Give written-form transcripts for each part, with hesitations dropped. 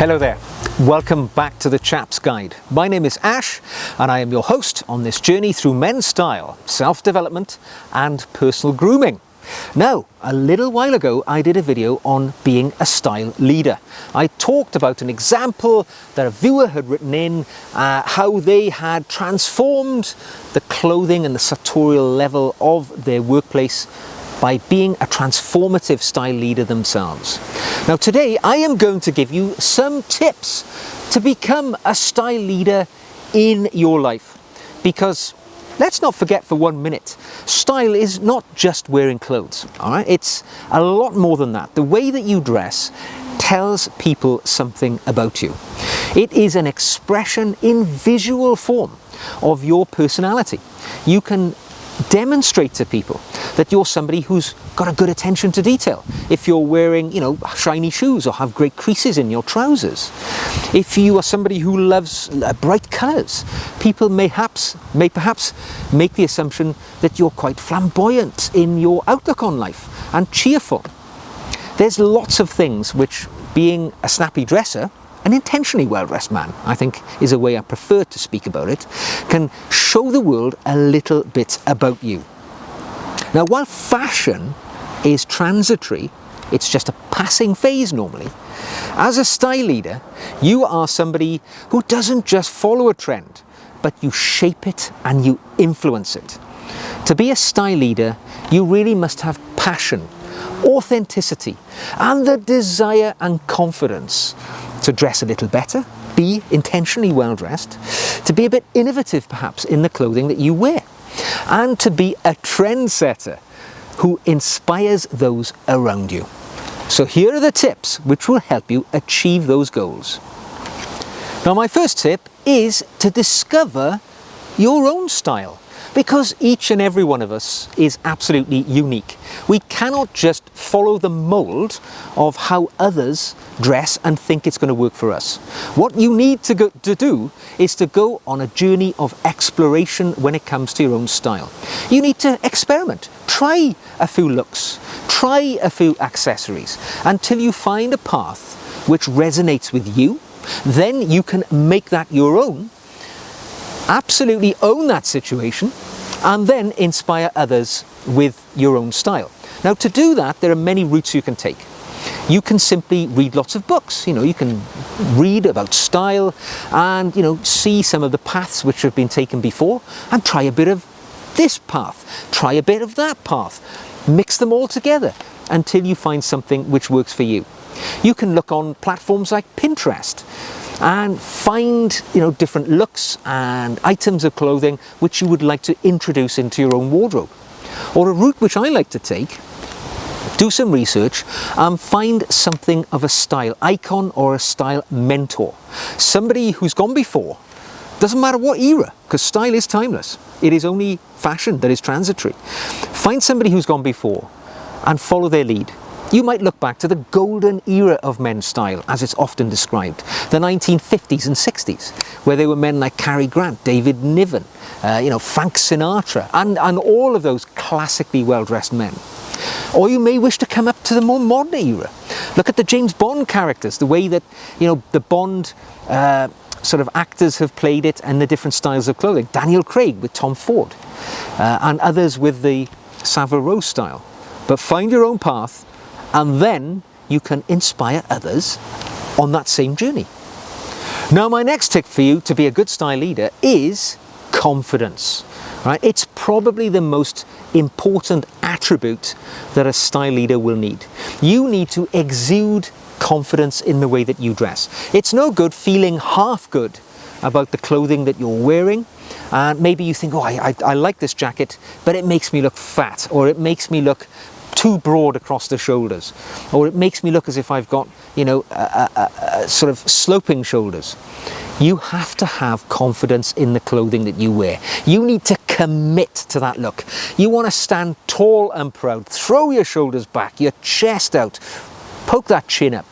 Hello there, welcome back to the Chap's Guide. My name is Ash and I am your host on this journey through men's style, self-development and personal grooming. Now, a little while ago I did a video on being a style leader. I talked about an example that a viewer had written in, how they had transformed the clothing and the sartorial level of their workplace by being a transformative style leader themselves. Now today I am going to give you some tips to become a style leader in your life, because let's not forget for 1 minute, style is not just wearing clothes, all right? It's a lot more than that. The way that you dress tells people something about you. It is an expression in visual form of your personality. You can demonstrate to people that you're somebody who's got a good attention to detail. If you're wearing, shiny shoes or have great creases in your trousers. If you are somebody who loves bright colours, people may perhaps make the assumption that you're quite flamboyant in your outlook on life and cheerful. There's lots of things which, being a snappy dresser, an intentionally well-dressed man, I think is a way I prefer to speak about it, can show the world a little bit about you. Now, while fashion is transitory, it's just a passing phase normally, as a style leader, you are somebody who doesn't just follow a trend, but you shape it and you influence it. To be a style leader, you really must have passion, authenticity, and the desire and confidence to dress a little better, be intentionally well dressed, to be a bit innovative perhaps in the clothing that you wear, and to be a trendsetter who inspires those around you. So here are the tips which will help you achieve those goals. Now, my first tip is to discover your own style, because each and every one of us is absolutely unique. We cannot just follow the mold of how others dress and think it's going to work for us. What you need to do is to go on a journey of exploration when it comes to your own style. You need to experiment, try a few looks, try a few accessories until you find a path which resonates with you. Then you can make that your own, absolutely own that situation, and then inspire others with your own style. Now, to do that, there are many routes you can take. You can simply read lots of books. You can read about style and, see some of the paths which have been taken before and try a bit of this path, try a bit of that path, mix them all together until you find something which works for you. You can look on platforms like Pinterest and find different looks and items of clothing which you would like to introduce into your own wardrobe. Or a route which I like to take, do some research and find something of a style icon or a style mentor. Somebody who's gone before, doesn't matter what era, because style is timeless. It is only fashion that is transitory. Find somebody who's gone before and follow their lead. You might look back to the golden era of men's style, as it's often described, the 1950s and 60s, where there were men like Cary Grant, David Niven, Frank Sinatra, and all of those classically well-dressed men. Or you may wish to come up to the more modern era. Look at the James Bond characters, the way that, the Bond sort of actors have played it and the different styles of clothing. Daniel Craig with Tom Ford, and others with the Savile Row style. But find your own path, and then you can inspire others on that same journey. Now, my next tip for you to be a good style leader is confidence. Right? It's probably the most important attribute that a style leader will need. You need to exude confidence in the way that you dress. It's no good feeling half good about the clothing that you're wearing. And maybe you think, I like this jacket, but it makes me look fat, or it makes me look too broad across the shoulders, or it makes me look as if I've got, sort of sloping shoulders. You have to have confidence in the clothing that you wear. You need to commit to that look. You want to stand tall and proud, throw your shoulders back, your chest out, poke that chin up.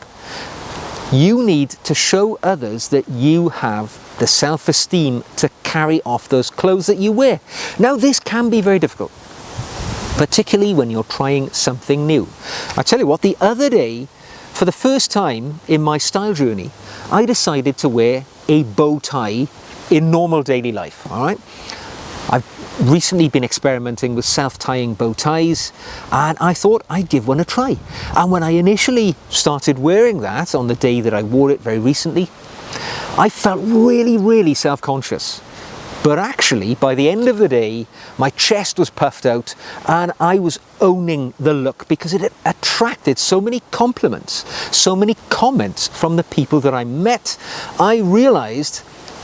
You need to show others that you have the self-esteem to carry off those clothes that you wear. Now, this can be very difficult, particularly when you're trying something new. I tell you what, the other day for the first time in my style journey, I decided to wear a bow tie in normal daily life, all right? I've recently been experimenting with self-tying bow ties, and I thought I'd give one a try. And when I initially started wearing that on the day that I wore it very recently, I felt really self-conscious. But actually, by the end of the day, my chest was puffed out and I was owning the look because it had attracted so many compliments, so many comments from the people that I met. I realized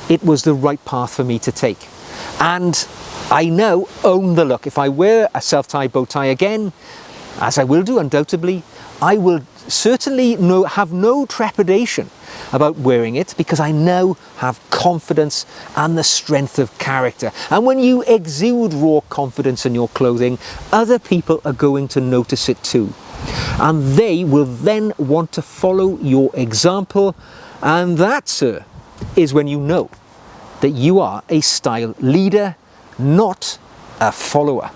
it was the right path for me to take. And I now own the look. If I wear a self-tie bow tie again, as I will do undoubtedly, I will certainly have no trepidation about wearing it because I now have confidence and the strength of character. And when you exude raw confidence in your clothing, other people are going to notice it too. And they will then want to follow your example. And that, sir, is when you know that you are a style leader, not a follower.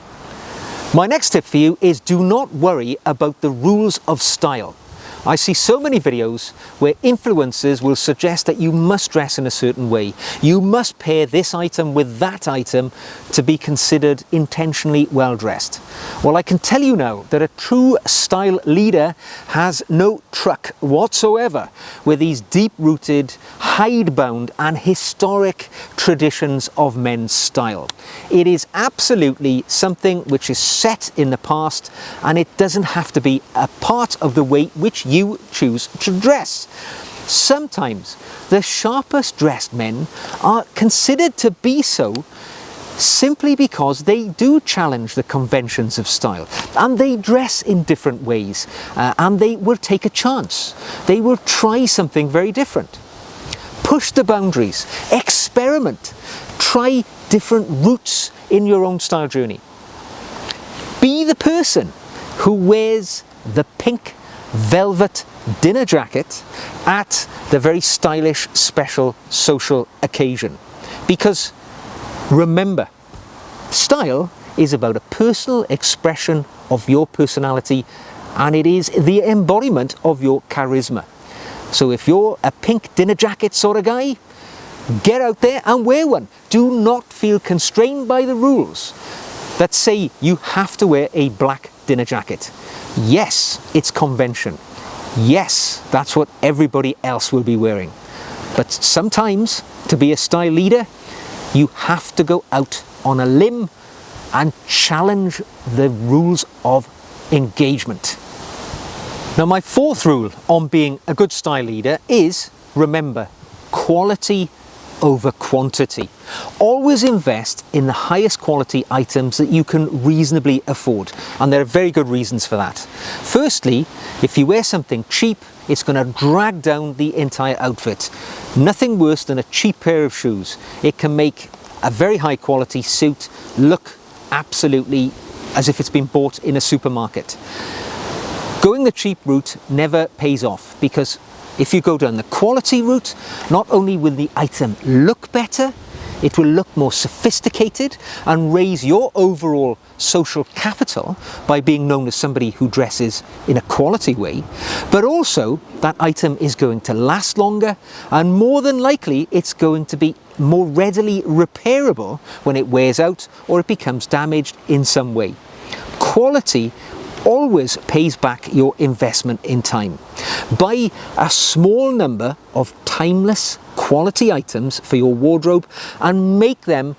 My next tip for you is do not worry about the rules of style. I see so many videos where influencers will suggest that you must dress in a certain way. You must pair this item with that item to be considered intentionally well dressed. Well, I can tell you now that a true style leader has no truck whatsoever with these deep-rooted, hidebound and historic traditions of men's style. It is absolutely something which is set in the past, and it doesn't have to be a part of the way which you choose to dress. Sometimes the sharpest dressed men are considered to be so simply because they do challenge the conventions of style, and they dress in different ways, and they will take a chance. They will try something very different. Push the boundaries, experiment, try different routes in your own style journey. Be the person who wears the pink velvet dinner jacket at the very stylish special social occasion. Because remember, style is about a personal expression of your personality, and it is the embodiment of your charisma. So if you're a pink dinner jacket sort of guy, get out there and wear one. Do not feel constrained by the rules that say you have to wear a black dinner jacket. Yes, it's convention. Yes, that's what everybody else will be wearing. But sometimes, to be a style leader, you have to go out on a limb and challenge the rules of engagement. Now, my fourth rule on being a good style leader is, remember, quality over quantity. Always invest in the highest quality items that you can reasonably afford, and there are very good reasons for that. Firstly, if you wear something cheap, it's going to drag down the entire outfit. Nothing worse than a cheap pair of shoes. It can make a very high quality suit look absolutely as if it's been bought in a supermarket. Going the cheap route never pays off, because if you go down the quality route, not only will the item look better, it will look more sophisticated and raise your overall social capital by being known as somebody who dresses in a quality way, but also that item is going to last longer, and more than likely it's going to be more readily repairable when it wears out or it becomes damaged in some way. Quality always pays back your investment in time. Buy a small number of timeless quality items for your wardrobe and make them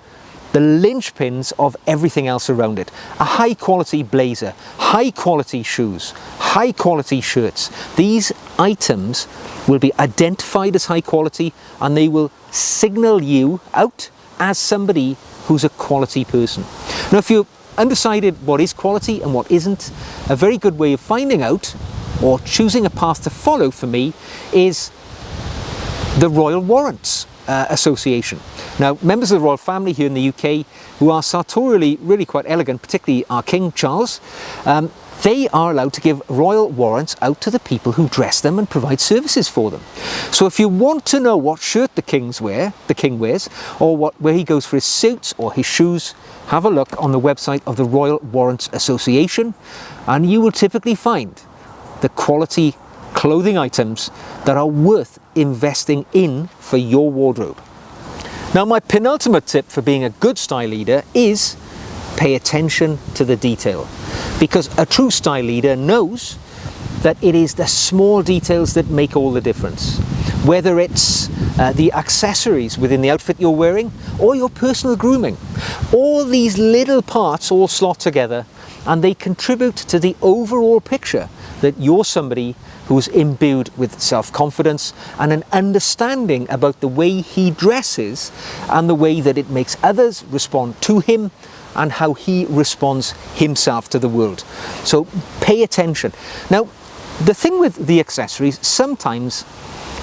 the linchpins of everything else around it. A high quality blazer, high quality shoes, high quality shirts. These items will be identified as high quality, and they will signal you out as somebody who's a quality person. Now, if you're undecided what is quality and what isn't, a very good way of finding out or choosing a path to follow for me is the Royal Warrants Association. Now, members of the royal family here in the UK who are sartorially really quite elegant, particularly our King Charles, they are allowed to give royal warrants out to the people who dress them and provide services for them. So if you want to know what shirt the king wears, or where he goes for his suits or his shoes, have a look on the website of the Royal Warrants Association, and you will typically find the quality clothing items that are worth investing in for your wardrobe. Now, my penultimate tip for being a good style leader is pay attention to the detail, because a true style leader knows that it is the small details that make all the difference. Whether it's the accessories within the outfit you're wearing or your personal grooming, all these little parts all slot together and they contribute to the overall picture that you're somebody who's imbued with self-confidence and an understanding about the way he dresses and the way that it makes others respond to him and how he responds himself to the world. So pay attention. Now, the thing with the accessories, sometimes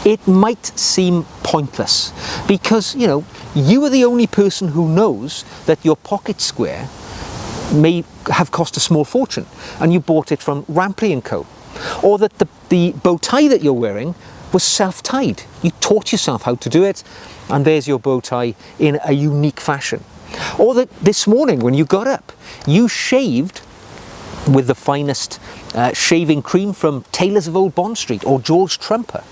it might seem pointless because, you know, you are the only person who knows that your pocket square may have cost a small fortune and you bought it from Rampley & Co. Or that the bow tie that you're wearing was self-tied. You taught yourself how to do it and there's your bow tie in a unique fashion. Or that this morning when you got up, you shaved with the finest shaving cream from Taylor's of Old Bond Street or George Trumper.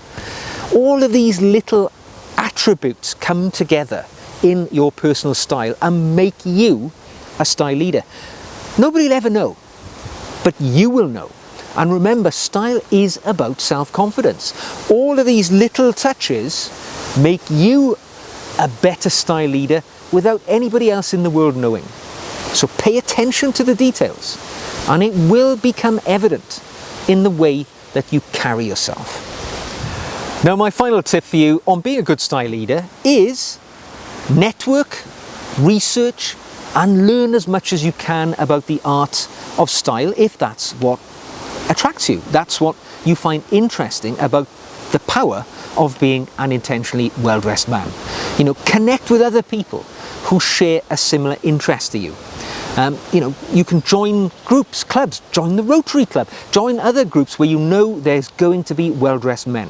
All of these little attributes come together in your personal style and make you a style leader. Nobody will ever know, but you will know. And remember, style is about self-confidence. All of these little touches make you a better style leader without anybody else in the world knowing. So pay attention to the details and it will become evident in the way that you carry yourself. Now, my final tip for you on being a good style leader is network, research, and learn as much as you can about the art of style if that's what attracts you. That's what you find interesting about the power of being an intentionally well-dressed man. You know, connect with other people who share a similar interest to you. You know, you can join groups, clubs, join the Rotary Club, join other groups where you know there's going to be well-dressed men.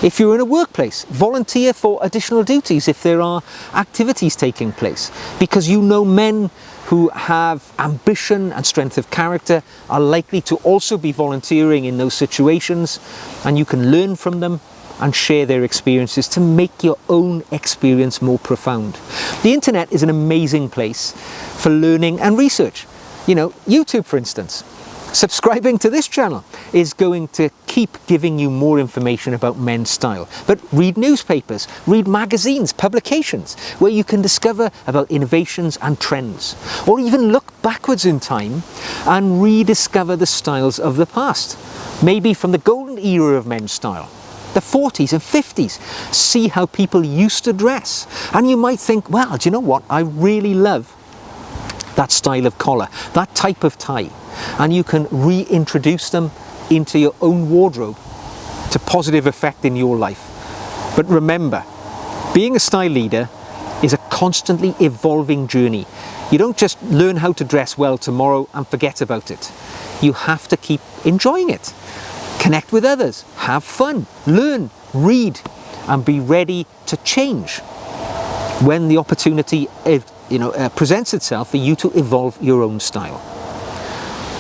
If you're in a workplace, volunteer for additional duties if there are activities taking place, because you know men who have ambition and strength of character are likely to also be volunteering in those situations, and you can learn from them and share their experiences to make your own experience more profound. The internet is an amazing place for learning and research. You know, YouTube, for instance. Subscribing to this channel is going to keep giving you more information about men's style. But read newspapers, read magazines, publications, where you can discover about innovations and trends. Or even look backwards in time and rediscover the styles of the past. Maybe from the golden era of men's style, the 40s and 50s. See how people used to dress. And you might think, well, do you know what? I really love that style of collar, that type of tie. And you can reintroduce them into your own wardrobe to positive effect in your life. But remember, being a style leader is a constantly evolving journey. You don't just learn how to dress well tomorrow and forget about it. You have to keep enjoying it. Connect with others, have fun, learn, read, and be ready to change when the opportunity presents itself for you to evolve your own style.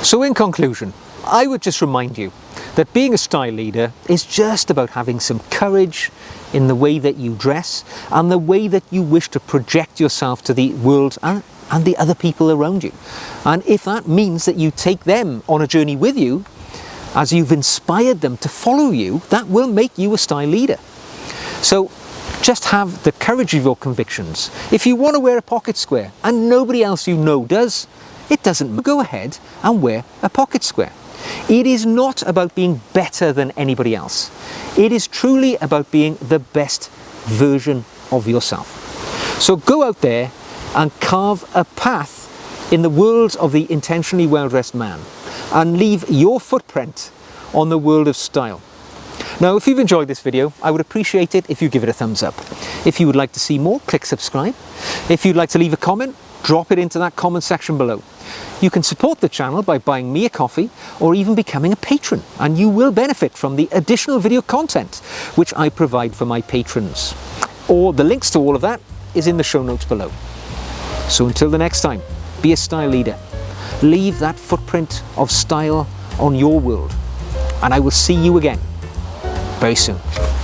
So in conclusion, I would just remind you that being a style leader is just about having some courage in the way that you dress and the way that you wish to project yourself to the world and the other people around you. And if that means that you take them on a journey with you, as you've inspired them to follow you, that will make you a style leader. So just have the courage of your convictions. If you want to wear a pocket square and nobody else you know does, it doesn't matter. Go ahead and wear a pocket square. It is not about being better than anybody else. It is truly about being the best version of yourself. So go out there and carve a path in the world of the intentionally well-dressed man and leave your footprint on the world of style. Now, if you've enjoyed this video, I would appreciate it if you give it a thumbs up. If you would like to see more, click subscribe. If you'd like to leave a comment, drop it into that comment section below. You can support the channel by buying me a coffee or even becoming a patron, and you will benefit from the additional video content which I provide for my patrons. Or the links to all of that is in the show notes below. So until the next time, be a style leader. Leave that footprint of style on your world, and I will see you again very soon.